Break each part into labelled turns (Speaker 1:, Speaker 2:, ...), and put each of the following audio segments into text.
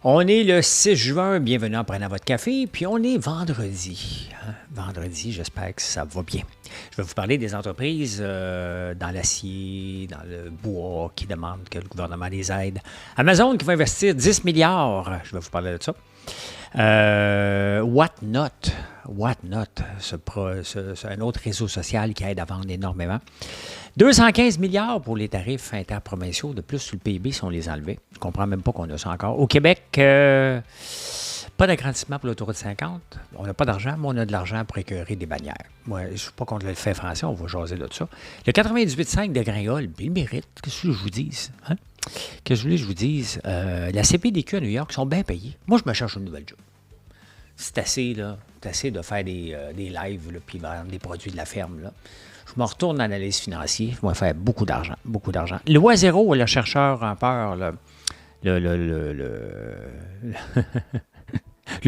Speaker 1: On est le 6 juin, bienvenue en prenant votre café, puis on est vendredi. Vendredi, j'espère que ça va bien. Je vais vous parler des entreprises dans l'acier, dans le bois, qui demandent que le gouvernement les aide. Amazon qui va investir 10 milliards, je vais vous parler de ça. Whatnot, c'est un autre réseau social qui aide à vendre énormément. 215 milliards pour les tarifs interprovinciaux de plus sur le PIB si on les enlevait. Je ne comprends même pas qu'on a ça encore. Au Québec, pas d'agrandissement pour l'autoroute 50. On n'a pas d'argent, mais on a de l'argent pour écœurer des bannières. Moi, je ne suis pas contre le fait français, on va jaser de ça. Le 98,5 de Gringol, il mérite. Qu'est-ce que je vous dise? Hein? Qu'est-ce que je vous dise? La CPDQ à New York sont bien payés. Moi, je me cherche une nouvelle job. C'est assez, là. C'est assez de faire des lives, là, puis vendre des produits de la ferme, là. Je me retourne en analyse financière. Je vais faire beaucoup d'argent, beaucoup d'argent. Loi zéro, le chercheur en peur, là, le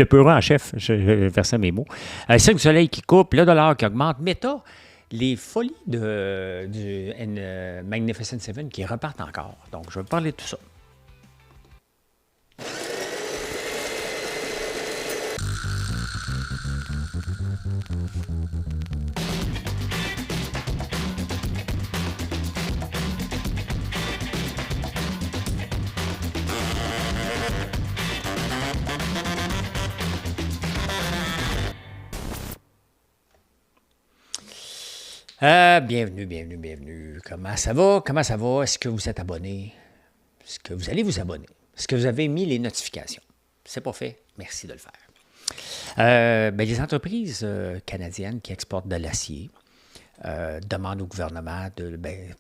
Speaker 1: peureux en chef, je versais mes mots. Cirque du Soleil qui coupe, le dollar qui augmente. Meta, les folies du Magnificent Seven qui repartent encore. Donc, je vais vous parler de tout ça. Bienvenue. Comment ça va? Est-ce que vous êtes abonné? Est-ce que vous allez vous abonner? Est-ce que vous avez mis les notifications? C'est pas fait? Merci de le faire. Les entreprises canadiennes qui exportent de l'acier demandent au gouvernement,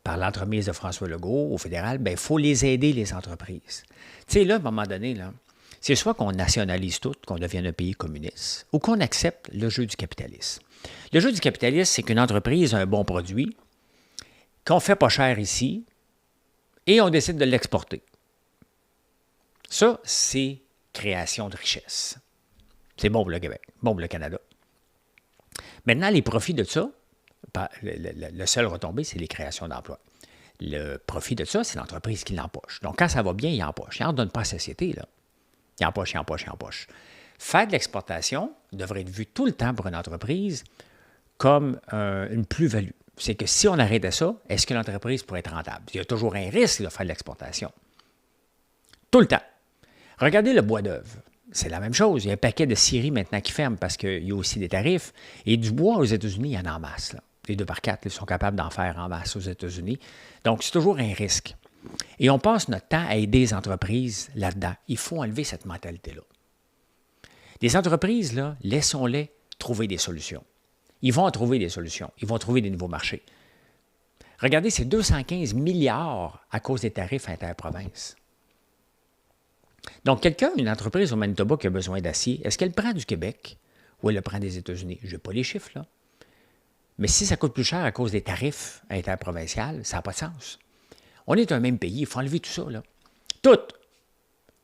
Speaker 1: par l'entremise de François Legault, au fédéral, il faut les aider, les entreprises. Tu sais, là, à un moment donné, là, c'est soit qu'on nationalise tout, qu'on devienne un pays communiste, ou qu'on accepte le jeu du capitalisme. Le jeu du capitalisme, c'est qu'une entreprise a un bon produit, qu'on ne fait pas cher ici, et on décide de l'exporter. Ça, c'est création de richesse. C'est bon pour le Québec, bon pour le Canada. Maintenant, les profits de ça, le seul retombé, c'est les créations d'emplois. Le profit de ça, c'est l'entreprise qui l'empoche. Donc, quand ça va bien, il empoche. Il n'en donne pas à la société, là. Il empoche. Faire de l'exportation devrait être vu tout le temps pour une entreprise comme une plus-value. C'est que si on arrêtait ça, est-ce que l'entreprise pourrait être rentable? Il y a toujours un risque de faire de l'exportation. Tout le temps. Regardez le bois d'œuvre. C'est la même chose. Il y a un paquet de scieries maintenant qui ferment parce qu'il y a aussi des tarifs. Et du bois aux États-Unis, il y en a en masse. Là. Les 2x4 ils sont capables d'en faire en masse aux États-Unis. Donc, c'est toujours un risque. Et on passe notre temps à aider les entreprises là-dedans. Il faut enlever cette mentalité-là. Les entreprises, là, laissons-les trouver des solutions. Ils vont en trouver des solutions. Ils vont trouver des nouveaux marchés. Regardez, c'est 215 milliards à cause des tarifs interprovinces. Donc, une entreprise au Manitoba qui a besoin d'acier, est-ce qu'elle prend du Québec ou elle le prend des États-Unis? Je n'ai pas les chiffres, là. Mais si ça coûte plus cher à cause des tarifs interprovinciaux, ça n'a pas de sens. On est un même pays, il faut enlever tout ça, là. Tout.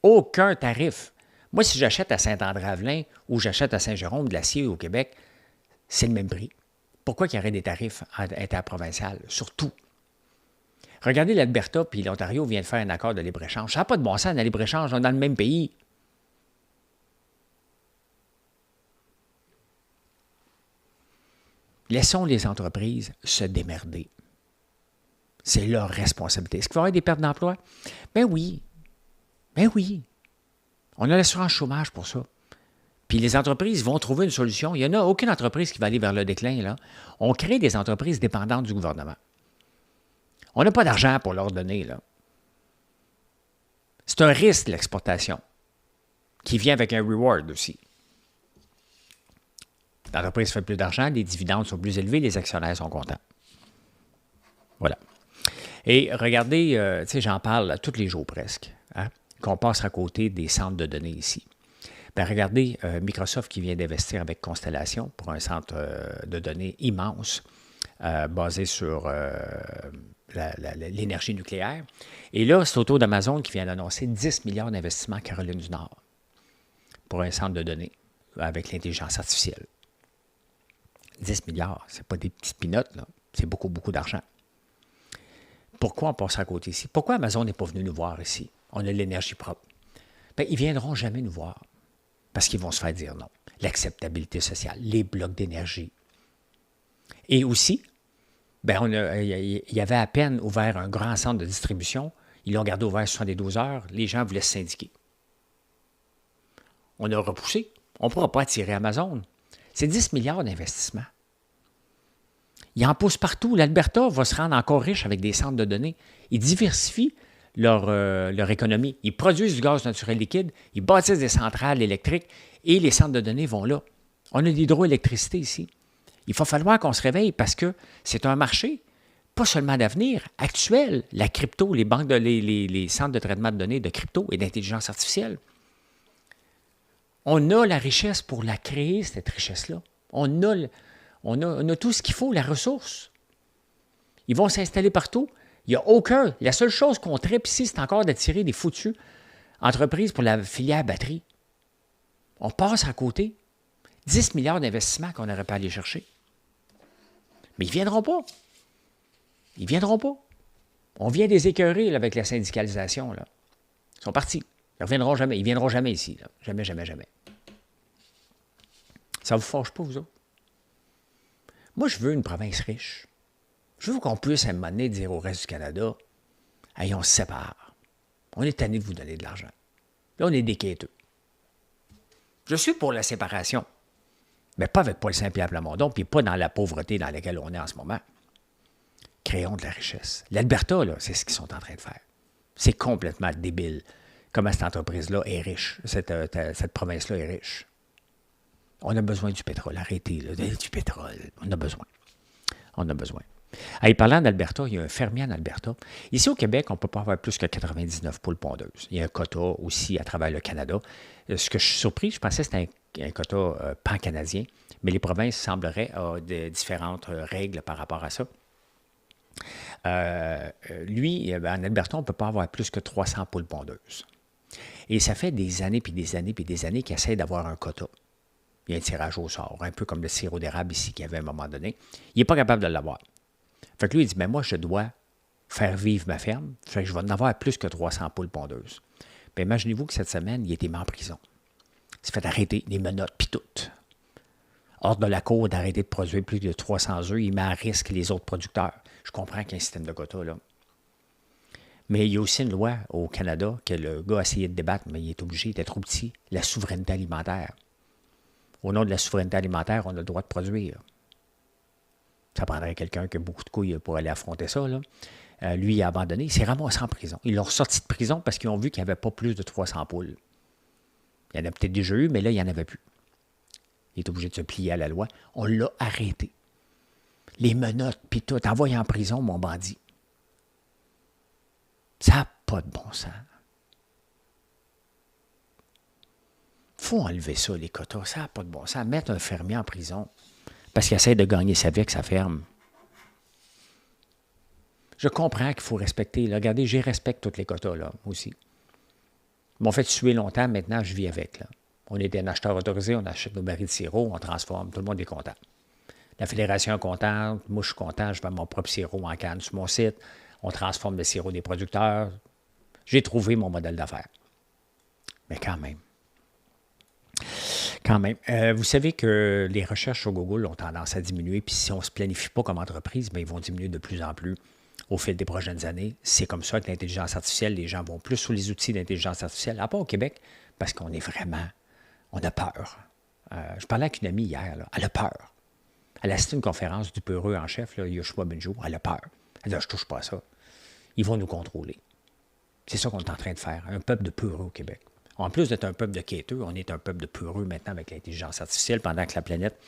Speaker 1: Aucun tarif. Moi, si j'achète à Saint-André-Avelin ou j'achète à Saint-Jérôme de l'acier au Québec, c'est le même prix. Pourquoi qu'il y aurait des tarifs interprovinciaux? Surtout. Regardez l'Alberta puis l'Ontario vient de faire un accord de libre-échange. Ça n'a pas de bon sens, un libre-échange, on est dans le même pays. Laissons les entreprises se démerder. C'est leur responsabilité. Est-ce qu'il va y avoir des pertes d'emploi? Ben oui. On a l'assurance chômage pour ça. Puis les entreprises vont trouver une solution. Il n'y en a aucune entreprise qui va aller vers le déclin, là. On crée des entreprises dépendantes du gouvernement. On n'a pas d'argent pour leur donner, là. C'est un risque, l'exportation, qui vient avec un reward aussi. L'entreprise fait plus d'argent, les dividendes sont plus élevés, les actionnaires sont contents. Voilà. Et regardez, tu sais, j'en parle tous les jours presque, hein, qu'on passe à côté des centres de données ici. Bien, regardez, Microsoft qui vient d'investir avec Constellation pour un centre de données immense basé sur l'énergie nucléaire. Et là, c'est autour d'Amazon qui vient d'annoncer 10 milliards d'investissements en Caroline du Nord pour un centre de données avec l'intelligence artificielle. 10 milliards, ce n'est pas des petites pinottes, là. C'est beaucoup, beaucoup d'argent. Pourquoi on passe à côté ici? Pourquoi Amazon n'est pas venu nous voir ici? On a de l'énergie propre. bien, ils ne viendront jamais nous voir parce qu'ils vont se faire dire non. L'acceptabilité sociale, les blocs d'énergie. Et aussi, bien, il y avait à peine ouvert un grand centre de distribution. Ils l'ont gardé ouvert 72 heures. Les gens voulaient se syndiquer. On a repoussé. On ne pourra pas attirer Amazon. C'est 10 milliards d'investissements. Ils en poussent partout. L'Alberta va se rendre encore riche avec des centres de données. Ils diversifient leur économie. Ils produisent du gaz naturel liquide, ils bâtissent des centrales électriques et les centres de données vont là. On a de l'hydroélectricité ici. Il va falloir qu'on se réveille parce que c'est un marché, pas seulement d'avenir, actuel. La crypto, les banques, les centres de traitement de données de crypto et d'intelligence artificielle. On a la richesse pour la créer, cette richesse-là. On a tout ce qu'il faut, la ressource. Ils vont s'installer partout. Il n'y a aucun. La seule chose qu'on tripe ici, c'est encore d'attirer des foutues entreprises pour la filière batterie. On passe à côté. 10 milliards d'investissements qu'on n'aurait pas à aller chercher. Mais ils ne viendront pas. Ils ne viendront pas. On vient des écœurer là, avec la syndicalisation. Là. Ils sont partis. Ils ne reviendront jamais. Ils ne viendront jamais ici. Là. Jamais, jamais, jamais. Ça ne vous fâche pas, vous autres? Moi, je veux une province riche. Je veux qu'on puisse à un moment donné dire au reste du Canada, « Hey, on se sépare. On est tanné de vous donner de l'argent. Là, on est des quêteux. » Je suis pour la séparation, mais pas avec Paul Saint-Pierre Plamondon, puis pas dans la pauvreté dans laquelle on est en ce moment. Créons de la richesse. L'Alberta, là, c'est ce qu'ils sont en train de faire. C'est complètement débile comment cette entreprise-là est riche, cette province-là est riche. On a besoin du pétrole. Arrêtez, là, du pétrole. On a besoin. On a besoin. Et parlant d'Alberta, il y a un fermier en Alberta. Ici au Québec, on ne peut pas avoir plus que 99 poules pondeuses. Il y a un quota aussi à travers le Canada. Ce que je suis surpris, je pensais que c'était un quota pan-canadien, mais les provinces sembleraient avoir de différentes règles par rapport à ça. Lui, en Alberta, on ne peut pas avoir plus que 300 poules pondeuses. Et ça fait des années, puis des années, puis des années qu'il essaie d'avoir un quota. Il y a un tirage au sort, un peu comme le sirop d'érable ici qu'il y avait à un moment donné. Il n'est pas capable de l'avoir. Fait que lui, il dit, mais moi, je dois faire vivre ma ferme. Fait que je vais en avoir plus que 300 poules pondeuses. Bien, imaginez-vous que cette semaine, il était mis en prison. Il s'est fait arrêter, les menottes, puis tout. Hors de la cour d'arrêter de produire plus de 300 œufs, il met à risque les autres producteurs. Je comprends qu'il y a un système de quotas, là. Mais il y a aussi une loi au Canada que le gars a essayé de débattre, mais il est obligé, il était trop petit, la souveraineté alimentaire. Au nom de la souveraineté alimentaire, on a le droit de produire. Ça prendrait quelqu'un qui a beaucoup de couilles pour aller affronter ça. Là. Lui, il a abandonné. Il s'est ramassé en prison. Ils l'ont sorti de prison parce qu'ils ont vu qu'il n'y avait pas plus de 300 poules. Il y en a peut-être déjà eu, mais là, il n'y en avait plus. Il est obligé de se plier à la loi. On l'a arrêté. Les menottes, puis tout, envoyé en prison, mon bandit. Ça n'a pas de bon sens. Il faut enlever ça, les quotas. Ça n'a pas de bon sens. Mettre un fermier en prison parce qu'il essaie de gagner sa vie avec sa ferme. Je comprends qu'il faut respecter. Là. Regardez, j'y respecte tous les quotas, là, aussi. Ils m'ont fait suer longtemps, maintenant, je vis avec. Là. On est un acheteur autorisé, on achète nos barils de sirop, on transforme, tout le monde est content. La fédération est contente, moi, je suis content, je vends mon propre sirop en canne sur mon site, on transforme le sirop des producteurs. J'ai trouvé mon modèle d'affaires. Mais quand même. Vous savez que les recherches sur Google ont tendance à diminuer, puis si on ne se planifie pas comme entreprise, bien, ils vont diminuer de plus en plus au fil des prochaines années. C'est comme ça que l'intelligence artificielle, les gens vont plus sur les outils d'intelligence artificielle, à part au Québec, parce qu'on est vraiment, on a peur. Je parlais avec une amie hier, là, elle a peur. Elle a assisté à une conférence du peureux en chef, là, Yoshua Benjo, elle a peur. Elle dit, je ne touche pas à ça. Ils vont nous contrôler. C'est ça qu'on est en train de faire, un peuple de peureux au Québec. En plus d'être un peuple de quêteux, on est un peuple de peureux maintenant avec l'intelligence artificielle pendant que la planète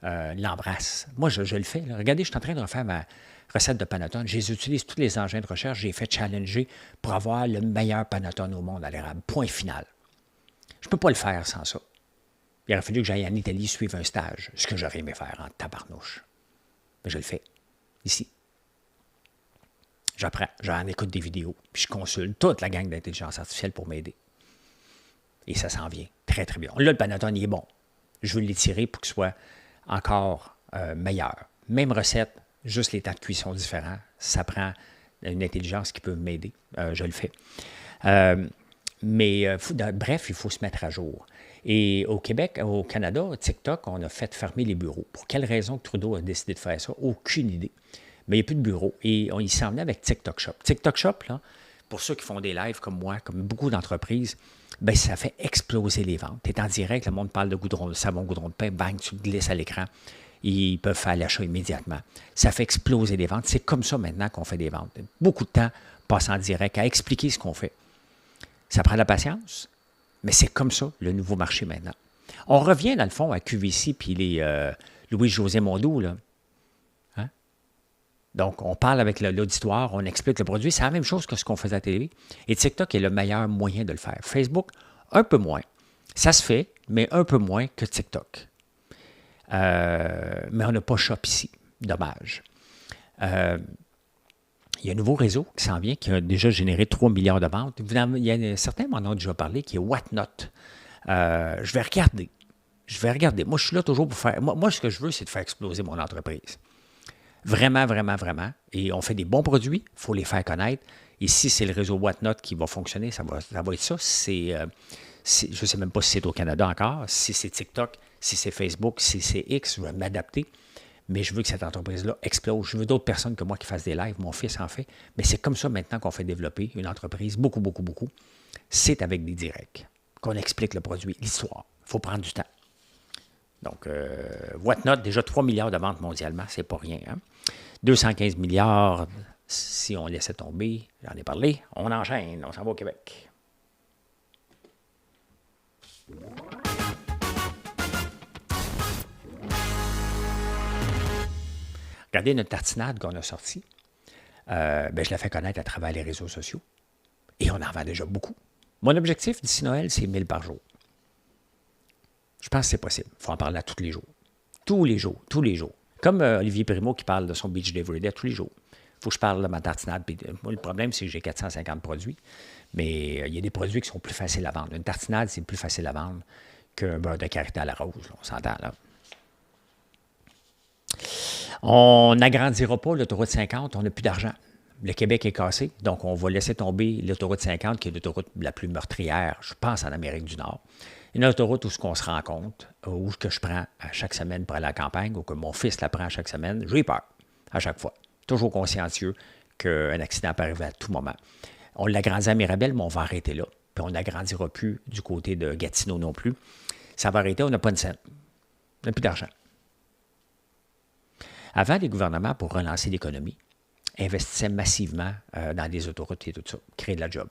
Speaker 1: l'embrasse. Moi, je le fais. Là. Regardez, je suis en train de refaire ma recette de panettone. J'utilise tous les engins de recherche. J'ai fait challenger pour avoir le meilleur panettone au monde à l'érable. Point final. Je ne peux pas le faire sans ça. Il aurait fallu que j'aille en Italie suivre un stage, ce que j'aurais aimé faire en tabarnouche. Mais je le fais, ici. J'apprends, j'en écoute des vidéos, puis je consulte toute la gang d'intelligence artificielle pour m'aider. Et ça s'en vient très, très bien. Là, le panettone, il est bon. Je veux l'étirer pour qu'il soit encore meilleur. Même recette, juste les temps de cuisson différents. Ça prend une intelligence qui peut m'aider. Je le fais. Mais bref, il faut se mettre à jour. Et au Québec, au Canada, TikTok, on a fait fermer les bureaux. Pour quelle raison que Trudeau a décidé de faire ça? Aucune idée. Mais il n'y a plus de bureaux. Et il s'en venait avec TikTok Shop. TikTok Shop, là, pour ceux qui font des lives comme moi, comme beaucoup d'entreprises, ben ça fait exploser les ventes. Tu es en direct, le monde parle de goudron, de savon, goudron de pain, bang, tu glisses à l'écran. Ils peuvent faire l'achat immédiatement. Ça fait exploser les ventes. C'est comme ça maintenant qu'on fait des ventes. Beaucoup de temps passe en direct à expliquer ce qu'on fait. Ça prend de la patience, mais c'est comme ça, le nouveau marché maintenant. On revient, dans le fond, à QVC puis les Louis-José Mondeau, là. Hein? Donc, on parle avec l'auditoire, on explique le produit. C'est la même chose que ce qu'on faisait à la télé. Et TikTok est le meilleur moyen de le faire. Facebook, un peu moins. Ça se fait, mais un peu moins que TikTok. Mais on n'a pas Shop ici. Dommage. Il y a un nouveau réseau qui s'en vient, qui a déjà généré 3 milliards de ventes. Il y a certains m'en ont déjà parlé, qui est Whatnot. Je vais regarder. Moi, je suis là toujours pour faire... Moi, ce que je veux, c'est de faire exploser mon entreprise. Vraiment, vraiment, vraiment. Et on fait des bons produits, il faut les faire connaître. Et si c'est le réseau Whatnot qui va fonctionner, ça va être ça. Je ne sais même pas si c'est au Canada encore, si c'est TikTok, si c'est Facebook, si c'est X, je vais m'adapter. Mais je veux que cette entreprise-là explose. Je veux d'autres personnes que moi qui fassent des lives. Mon fils en fait. Mais c'est comme ça maintenant qu'on fait développer une entreprise. Beaucoup, beaucoup, beaucoup. C'est avec des directs. Qu'on explique le produit, l'histoire. Il faut prendre du temps. Donc, Whatnot, déjà 3 milliards de ventes mondialement, c'est pas rien. Hein? 215 milliards, si on laissait tomber, j'en ai parlé. On enchaîne, on s'en va au Québec. Regardez notre tartinade qu'on a sortie. Je la fais connaître à travers les réseaux sociaux. Et on en vend déjà beaucoup. Mon objectif d'ici Noël, c'est 1000 par jour. Je pense que c'est possible. Il faut en parler à tous les jours. Tous les jours, tous les jours. Comme Olivier Primo qui parle de son Beach Day Everyday tous les jours. Il faut que je parle de ma tartinade. Moi, le problème, c'est que j'ai 450 produits. Mais il y a des produits qui sont plus faciles à vendre. Une tartinade, c'est plus facile à vendre qu'un beurre de karité à la rose. Là, on s'entend, là. On n'agrandira pas l'autoroute 50, on n'a plus d'argent. Le Québec est cassé, donc on va laisser tomber l'autoroute 50, qui est l'autoroute la plus meurtrière, je pense, en Amérique du Nord. Une autoroute où ce qu'on se rend compte, où que je prends à chaque semaine pour aller à la campagne, ou que mon fils la prend à chaque semaine, j'ai peur à chaque fois. Toujours consciencieux qu'un accident peut arriver à tout moment. On l'agrandit à Mirabel, mais on va arrêter là. Puis on n'agrandira plus du côté de Gatineau non plus. Ça va arrêter, on n'a pas de scène. On n'a plus d'argent. Avant, les gouvernements, pour relancer l'économie, investissaient massivement dans des autoroutes et tout ça, créer de la job.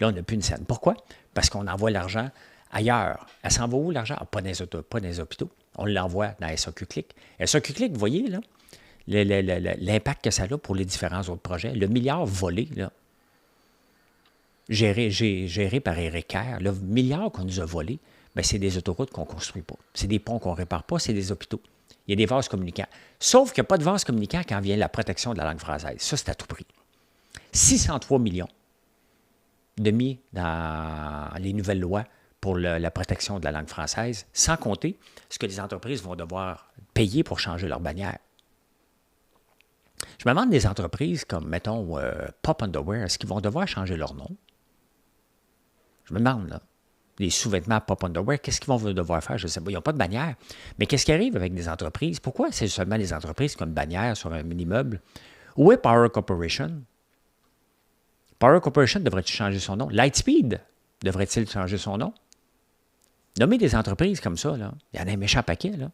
Speaker 1: Là, on n'a plus une scène. Pourquoi? Parce qu'on envoie l'argent ailleurs. Elle s'en va où, l'argent? Pas dans les hôpitaux. On l'envoie dans SAQ Click. SAQ Click, vous voyez, là, l'impact que ça a pour les différents autres projets. Le milliard volé, là, géré par Éric Kerr, le milliard qu'on nous a volé, bien, c'est des autoroutes qu'on ne construit pas. C'est des ponts qu'on ne répare pas, c'est des hôpitaux. Il y a des vases communicants. Sauf qu'il n'y a pas de vases communicants quand vient la protection de la langue française. Ça, c'est à tout prix. 603 millions de mis dans les nouvelles lois pour la protection de la langue française, sans compter ce que les entreprises vont devoir payer pour changer leur bannière. Je me demande des entreprises comme, mettons, Pop Underwear, est-ce qu'ils vont devoir changer leur nom? Je me demande, là. Les sous-vêtements Pop Underwear, qu'est-ce qu'ils vont devoir faire? Je ne sais pas. Ils n'ont pas de bannière. Mais qu'est-ce qui arrive avec des entreprises? Pourquoi c'est seulement les entreprises qui ont une bannière sur un immeuble? Où est Power Corporation? Power Corporation devrait-il changer son nom? Lightspeed devrait-il changer son nom? Nommer des entreprises comme ça, là, il y en a un méchant paquet, là.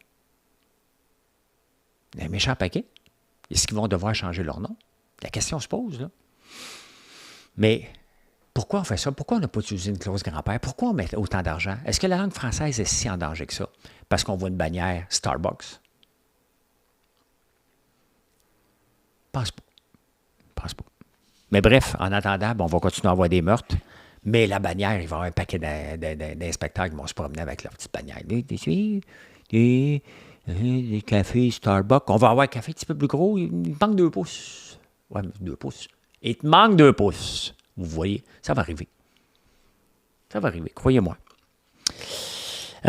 Speaker 1: Il y en a un méchant paquet. Est-ce qu'ils vont devoir changer leur nom? La question se pose, là. Mais pourquoi on fait ça? Pourquoi on n'a pas utilisé une clause grand-père? Pourquoi on met autant d'argent? Est-ce que la langue française est si en danger que ça? Parce qu'on voit une bannière Starbucks? Pense pas. Pense pas. Mais bref, en attendant, on va continuer à avoir des meurtres. Mais la bannière, il va y avoir un paquet d'inspecteurs qui vont se promener avec leur petite bannière. Des cafés Starbucks. On va avoir un café un petit peu plus gros. Il manque 2 pouces. Ouais, 2 pouces. Il te manque 2 pouces. Vous voyez, ça va arriver. Ça va arriver, croyez-moi. Il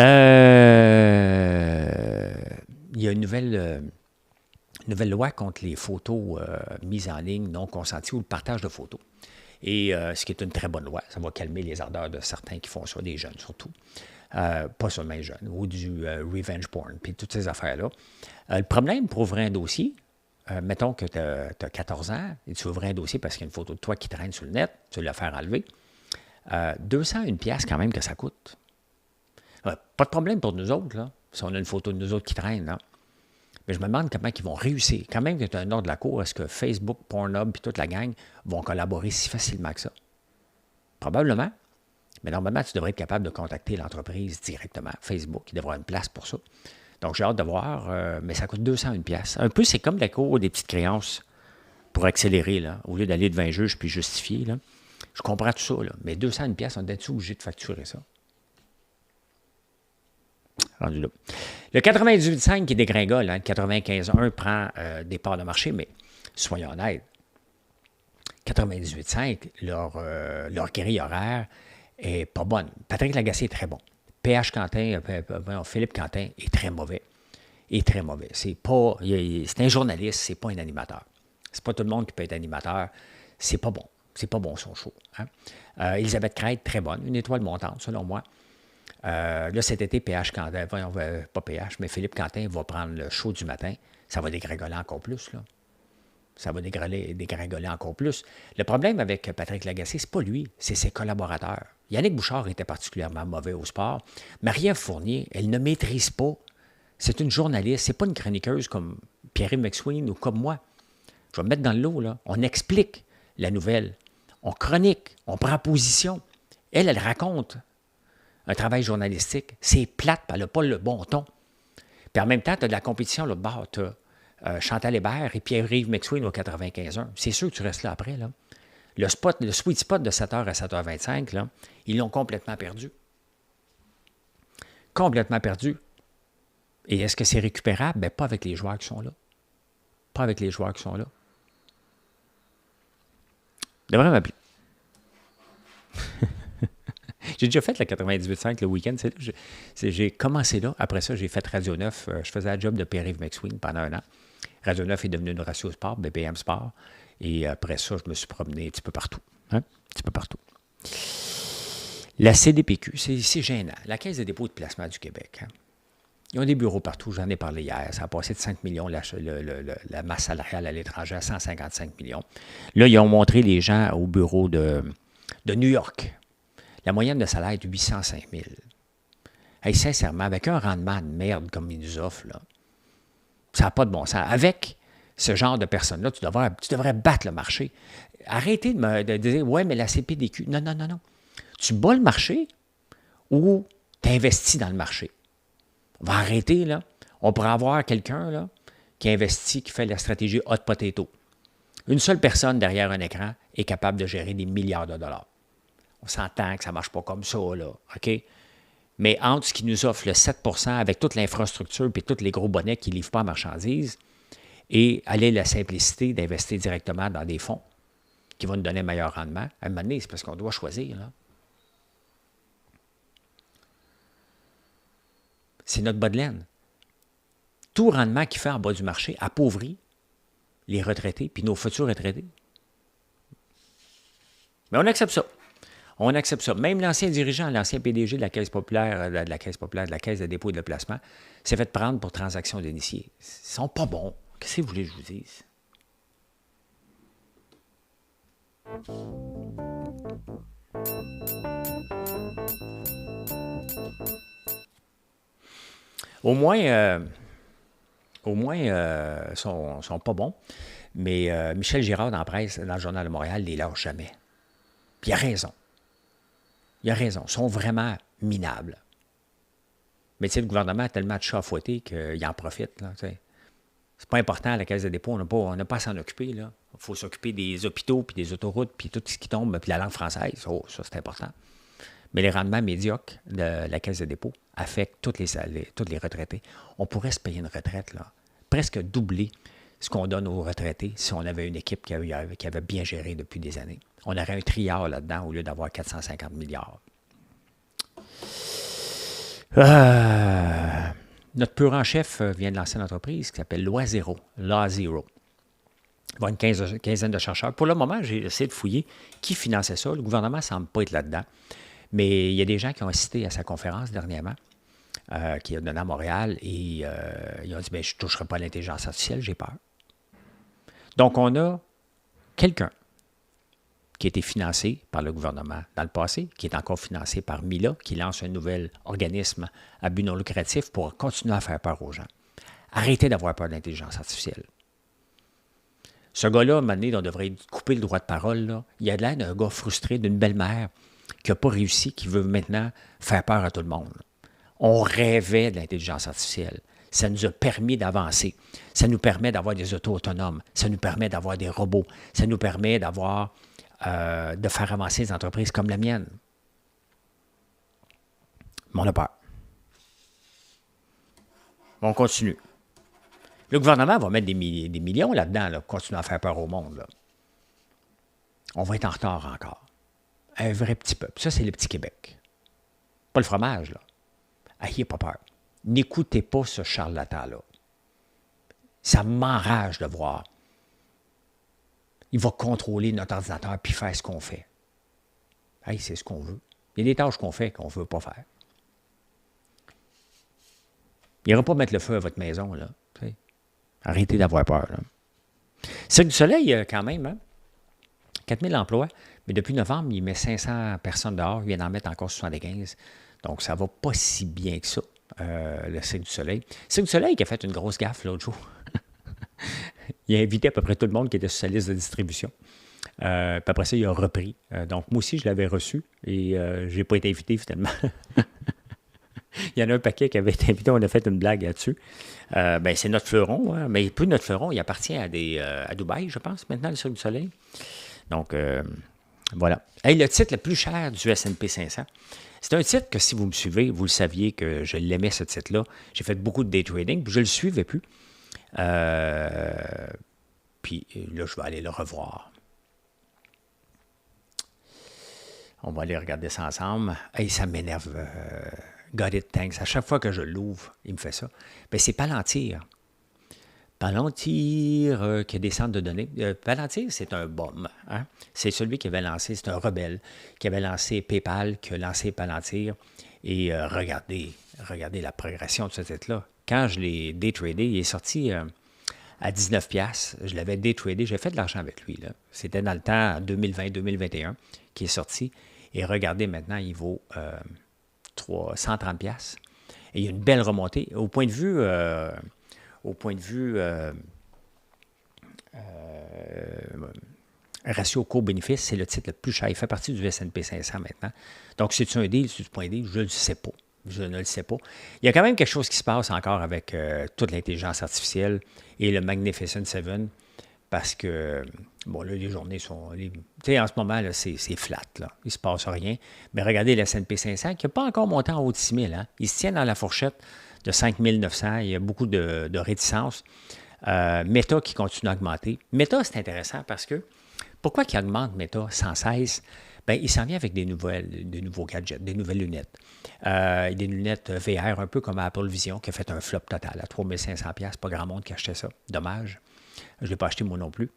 Speaker 1: y a une nouvelle loi contre les photos mises en ligne non consenties ou le partage de photos. Et ce qui est une très bonne loi. Ça va calmer les ardeurs de certains qui font ça, des jeunes surtout. Pas seulement les jeunes, ou du revenge porn, puis toutes ces affaires-là. Le problème pour ouvrir un dossier, mettons que tu as 14 ans et tu ouvres un dossier parce qu'il y a une photo de toi qui traîne sur le net, tu veux la faire enlever. 201 pièces quand même que ça coûte. Pas de problème pour nous autres, là, si on a une photo de nous autres qui traîne. Là. Mais je me demande comment ils vont réussir. Quand même que tu as un ordre de la cour, est-ce que Facebook, Pornhub et toute la gang vont collaborer si facilement que ça? Probablement. Mais normalement, tu devrais être capable de contacter l'entreprise directement. Facebook, il devrait avoir une place pour ça. Donc, j'ai hâte de voir, mais ça coûte 201 pièces. Un peu, c'est comme la cour des petites créances pour accélérer, là, au lieu d'aller devant un juge puis justifier. Là. Je comprends tout ça, là, mais 201 pièces, on est obligé de facturer ça. Rendu là. Le 98.5 qui dégringole, hein, le 95.1 prend des parts de marché, mais soyons honnêtes, 98.5, leur grille horaire est pas bonne. Patrick Lagacé est très bon. Philippe Quentin est très mauvais. Très mauvais. C'est un journaliste, c'est pas un animateur. C'est pas tout le monde qui peut être animateur. C'est pas bon. C'est pas bon son show. Hein? Elisabeth Crête, très bonne. Une étoile montante, selon moi. Là, cet été, Philippe Quentin va prendre le show du matin. Ça va dégringoler encore plus, là. Ça va dégringoler encore plus. Le problème avec Patrick Lagacé, c'est pas lui, c'est ses collaborateurs. Yannick Bouchard était particulièrement mauvais au sport. Marie-Ève Fournier, elle ne maîtrise pas. C'est une journaliste, c'est pas une chroniqueuse comme Pierre-Yves McSween ou comme moi. Je vais me mettre dans le lot, là. On explique la nouvelle. On chronique, on prend position. Elle raconte un travail journalistique. C'est plate, elle n'a pas le bon ton. Puis en même temps, tu as de la compétition l'autre bord. Tu as Chantal Hébert et Pierre-Yves McSween au 95.1. C'est sûr que tu restes là après, là. Le sweet spot de 7h à 7h25, là, ils l'ont complètement perdu. Complètement perdu. Et est-ce que c'est récupérable? Bien, pas avec les joueurs qui sont là. Pas avec les joueurs qui sont là. Devrait m'appeler. J'ai déjà fait le 98.5 le week-end. J'ai commencé là. Après ça, j'ai fait Radio 9. Je faisais la job de Pierre-Yves McSween pendant un an. Radio 9 est devenu une ratio sport, BPM Sport. Et après ça, je me suis promené un petit peu partout. Hein? Un petit peu partout. La CDPQ, c'est gênant. La Caisse de dépôt et de placement du Québec. Hein? Ils ont des bureaux partout. J'en ai parlé hier. Ça a passé de 5 millions, la masse salariale à l'étranger, à 155 millions. Là, ils ont montré les gens au bureau de New York. La moyenne de salaire est de 805 000. Hey, sincèrement, avec un rendement de merde comme ils nous offrent, là, ça n'a pas de bon sens. Avec ce genre de personnes-là, tu devrais battre le marché. Arrêtez de dire « Ouais, mais la CPDQ... » Non. Tu bats le marché ou tu investis dans le marché. On va arrêter, là. On pourrait avoir quelqu'un là, qui investit, qui fait la stratégie hot potato. Une seule personne derrière un écran est capable de gérer des milliards de dollars. On s'entend que ça ne marche pas comme ça, là, OK? Mais entre ce qui nous offre le 7 % avec toute l'infrastructure et tous les gros bonnets qui ne livrent pas en marchandises et aller la simplicité d'investir directement dans des fonds qui vont nous donner un meilleur rendement, à un moment donné, c'est parce qu'on doit choisir, là. C'est notre bas de laine. Tout rendement qui fait en bas du marché appauvrit les retraités puis nos futurs retraités. Mais on accepte ça. On accepte ça. Même l'ancien dirigeant, l'ancien PDG de la Caisse populaire, de la Caisse de dépôt et de placement, s'est fait prendre pour transaction d'initiés. Ils ne sont pas bons. Qu'est-ce que vous voulez que je vous dise? Au moins, sont pas bons. Mais Michel Girard, dans la presse, dans le Journal de Montréal, ne les lâche jamais. Puis il a raison. Il a raison. Ils sont vraiment minables. Mais tu sais, le gouvernement a tellement de chats à fouetter qu'il en profite. Là, c'est pas important, la Caisse de dépôt. On n'a pas à s'en occuper. Il faut s'occuper des hôpitaux, puis des autoroutes, puis tout ce qui tombe, puis la langue française. Oh, ça, c'est important. Mais les rendements médiocres de la Caisse de dépôt affectent tous les retraités. On pourrait se payer une retraite, là, presque doubler ce qu'on donne aux retraités si on avait une équipe qui avait bien géré depuis des années. On aurait un triard là-dedans au lieu d'avoir 450 milliards. Notre pur en chef vient de lancer une entreprise qui s'appelle Loi Zéro. Il va y avoir une quinzaine de chercheurs. Pour le moment, j'ai essayé de fouiller qui finançait ça. Le gouvernement ne semble pas être là-dedans. Mais il y a des gens qui ont assisté à sa conférence dernièrement, qui a donné à Montréal, et ils ont dit, bien, je ne toucherai pas à l'intelligence artificielle, j'ai peur. Donc, on a quelqu'un qui a été financé par le gouvernement dans le passé, qui est encore financé par Mila, qui lance un nouvel organisme à but non lucratif pour continuer à faire peur aux gens. Arrêtez d'avoir peur de l'intelligence artificielle. Ce gars-là, à un moment donné, on devrait couper le droit de parole. Là. Il a l'air d'un gars frustré, d'une belle-mère qui n'a pas réussi, qui veut maintenant faire peur à tout le monde. On rêvait de l'intelligence artificielle. Ça nous a permis d'avancer. Ça nous permet d'avoir des autos autonomes. Ça nous permet d'avoir des robots. Ça nous permet d'avoir de faire avancer des entreprises comme la mienne. Mais on a peur. On continue. Le gouvernement va mettre des millions là-dedans là, pour continuer à faire peur au monde. Là. On va être en retard encore. Un vrai petit peuple. Ça, c'est le petit Québec. Pas le fromage, là. Ayez pas peur. N'écoutez pas ce charlatan-là. Ça m'enrage de voir. Il va contrôler notre ordinateur puis faire ce qu'on fait. Hey, c'est ce qu'on veut. Il y a des tâches qu'on fait qu'on ne veut pas faire. Il n'ira pas mettre le feu à votre maison, là. T'sais. Arrêtez d'avoir peur, là. Cirque du Soleil, quand même, hein? 4000 emplois, mais depuis novembre, il met 500 personnes dehors. Il vient d'en mettre encore 75. Donc, ça ne va pas si bien que ça, le Cirque du Soleil. Cirque du Soleil qui a fait une grosse gaffe l'autre jour. Il a invité à peu près tout le monde qui était sur sa liste de distribution. Puis après ça, il a repris. Donc, moi aussi, je l'avais reçu et je n'ai pas été invité finalement. Il y en a un paquet qui avait été invité, on a fait une blague là-dessus. C'est notre fleuron, hein, mais plus notre fleuron, il appartient à Dubaï, je pense, maintenant, le Cirque du Soleil. Donc, voilà. Hey, le titre le plus cher du S&P 500, c'est un titre que si vous me suivez, vous le saviez que je l'aimais, ce titre-là. J'ai fait beaucoup de day trading, puis je ne le suivais plus. Puis là, je vais aller le revoir. On va aller regarder ça ensemble. Hey, ça m'énerve. Got it, thanks. À chaque fois que je l'ouvre, il me fait ça. Bien, c'est Palantir. Palantir qui a des centres de données. Palantir, c'est un bum. Hein? C'est celui qui avait lancé, c'est un rebelle, qui avait lancé PayPal, qui a lancé Palantir. Et regardez la progression de ce titre-là. Quand je l'ai day-tradé, il est sorti à 19$. Je l'avais day-tradé, j'ai fait de l'argent avec lui. Là. C'était dans le temps, 2020-2021, qui est sorti. Et regardez maintenant, il vaut 130$. Et il y a une belle remontée. Au point de vue ratio coût-bénéfice, c'est le titre le plus cher. Il fait partie du S&P 500 maintenant. Donc, c'est-tu un deal, c'est-tu pas un deal? Je ne le sais pas. Je ne le sais pas. Il y a quand même quelque chose qui se passe encore avec toute l'intelligence artificielle et le Magnificent Seven, parce que, bon, là, les journées sont... Tu sais, en ce moment, là, c'est flat, là. Il ne se passe rien. Mais regardez le S&P 500, qui n'a pas encore monté en haut de 6 000. Hein. Il se tient dans la fourchette de 5 900. Il y a beaucoup de réticence. Meta qui continue à augmenter. Meta, c'est intéressant parce que, pourquoi il augmente Meta sans cesse? Bien, il s'en vient avec des nouveaux gadgets, des nouvelles lunettes. Des lunettes VR, un peu comme Apple Vision, qui a fait un flop total à 3 500$. Pas grand monde qui achetait ça. Dommage. Je ne l'ai pas acheté moi non plus.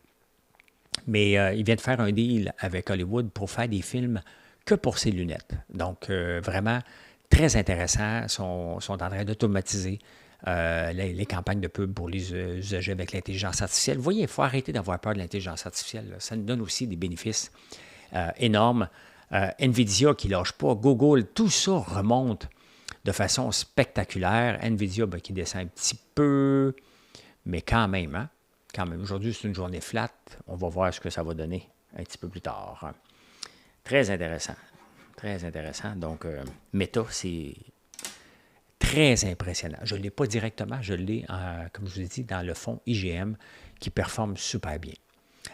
Speaker 1: Mais il vient de faire un deal avec Hollywood pour faire des films que pour ses lunettes. Donc, vraiment très intéressant. Ils sont en train d'automatiser les campagnes de pub pour les usagers avec l'intelligence artificielle. Vous voyez, il faut arrêter d'avoir peur de l'intelligence artificielle. Là. Ça nous donne aussi des bénéfices énormes. NVIDIA qui ne lâche pas, Google, tout ça remonte de façon spectaculaire. NVIDIA qui descend un petit peu, mais quand même, hein? Quand même. Aujourd'hui, c'est une journée flat. On va voir ce que ça va donner un petit peu plus tard. Très intéressant. Très intéressant. Donc, Meta, c'est très impressionnant. Je ne l'ai pas directement, je l'ai, comme je vous ai dit, dans le fonds IGM qui performe super bien.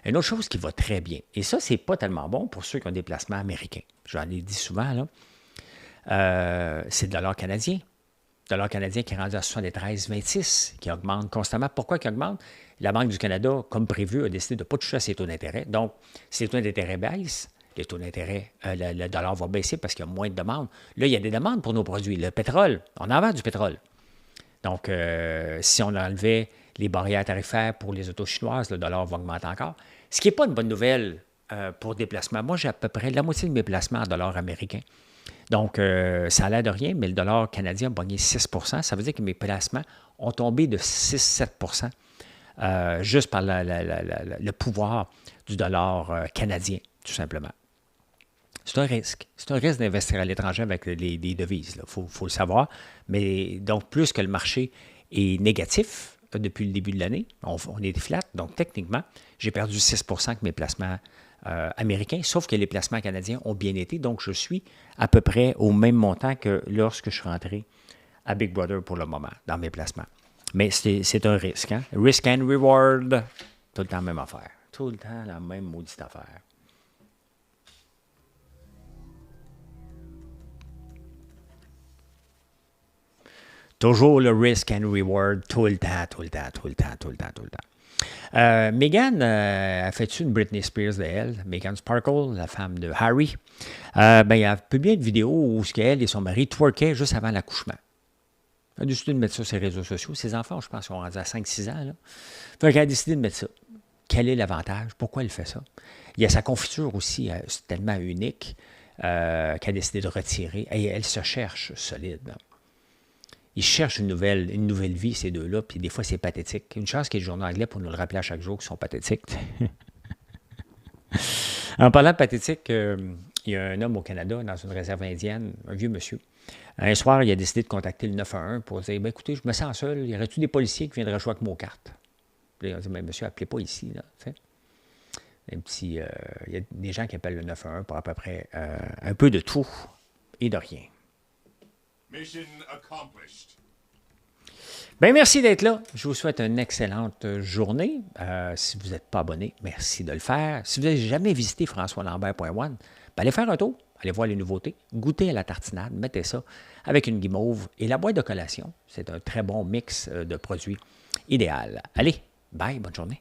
Speaker 1: Une autre chose qui va très bien, et ça, c'est pas tellement bon pour ceux qui ont des placements américains. J'en ai dit souvent, là. C'est le dollar canadien. Le dollar canadien qui est rendu à 73,26, qui augmente constamment. Pourquoi il augmente? La Banque du Canada, comme prévu, a décidé de ne pas toucher à ses taux d'intérêt. Donc, si les taux d'intérêt baissent, les taux d'intérêt, le dollar va baisser parce qu'il y a moins de demandes. Là, il y a des demandes pour nos produits. Le pétrole, on en vend du pétrole. Donc, si on enlevait les barrières tarifaires pour les autos chinoises, le dollar va augmenter encore. Ce qui n'est pas une bonne nouvelle pour des placements. Moi, j'ai à peu près la moitié de mes placements en dollars américains. Donc, ça a l'air de rien, mais le dollar canadien a pogné 6 %. Ça veut dire que mes placements ont tombé de 6-7 % juste par le pouvoir du dollar canadien, tout simplement. C'est un risque. C'est un risque d'investir à l'étranger avec les devises. Il faut le savoir. Mais donc, plus que le marché est négatif depuis le début de l'année, on est flat. Donc, techniquement, j'ai perdu 6 % que mes placements américains, sauf que les placements canadiens ont bien été. Donc, je suis à peu près au même montant que lorsque je suis rentré à Big Brother pour le moment, dans mes placements. Mais c'est un risque. Hein? Risk and reward, tout le temps la même affaire. Tout le temps la même maudite affaire. Toujours le risk and reward, tout le temps, tout le temps, tout le temps, tout le temps, tout le temps. Meghan a fait une Britney Spears de elle, Meghan Sparkle, la femme de Harry. Elle a publié une vidéo où elle et son mari twerkaient juste avant l'accouchement. Elle a décidé de mettre ça sur les réseaux sociaux. Ses enfants, je pense, sont rendus à 5-6 ans. Là. Elle a décidé de mettre ça. Quel est l'avantage? Pourquoi elle fait ça? Il y a sa confiture aussi, c'est tellement unique qu'elle a décidé de retirer. Et elle se cherche solide. Là. Ils cherchent une nouvelle vie, ces deux-là, puis des fois, c'est pathétique. Une chance qu'il y ait le journal anglais pour nous le rappeler à chaque jour qu'ils sont pathétiques. En parlant de pathétique, il y a un homme au Canada, dans une réserve indienne, un vieux monsieur. Un soir, il a décidé de contacter le 911 pour dire écoutez, je me sens seul, y aurait-il des policiers qui viendraient jouer avec mon carte? Puis il a dit monsieur, appelez pas ici. Là, il y a des gens qui appellent le 911 pour à peu près un peu de tout et de rien. Mission accomplished. Bien, merci d'être là. Je vous souhaite une excellente journée. Si vous n'êtes pas abonné, merci de le faire. Si vous n'avez jamais visité françoislambert.one, allez faire un tour, allez voir les nouveautés, goûtez à la tartinade, mettez ça avec une guimauve et la boîte de collation. C'est un très bon mix de produits idéal. Allez, bye, bonne journée.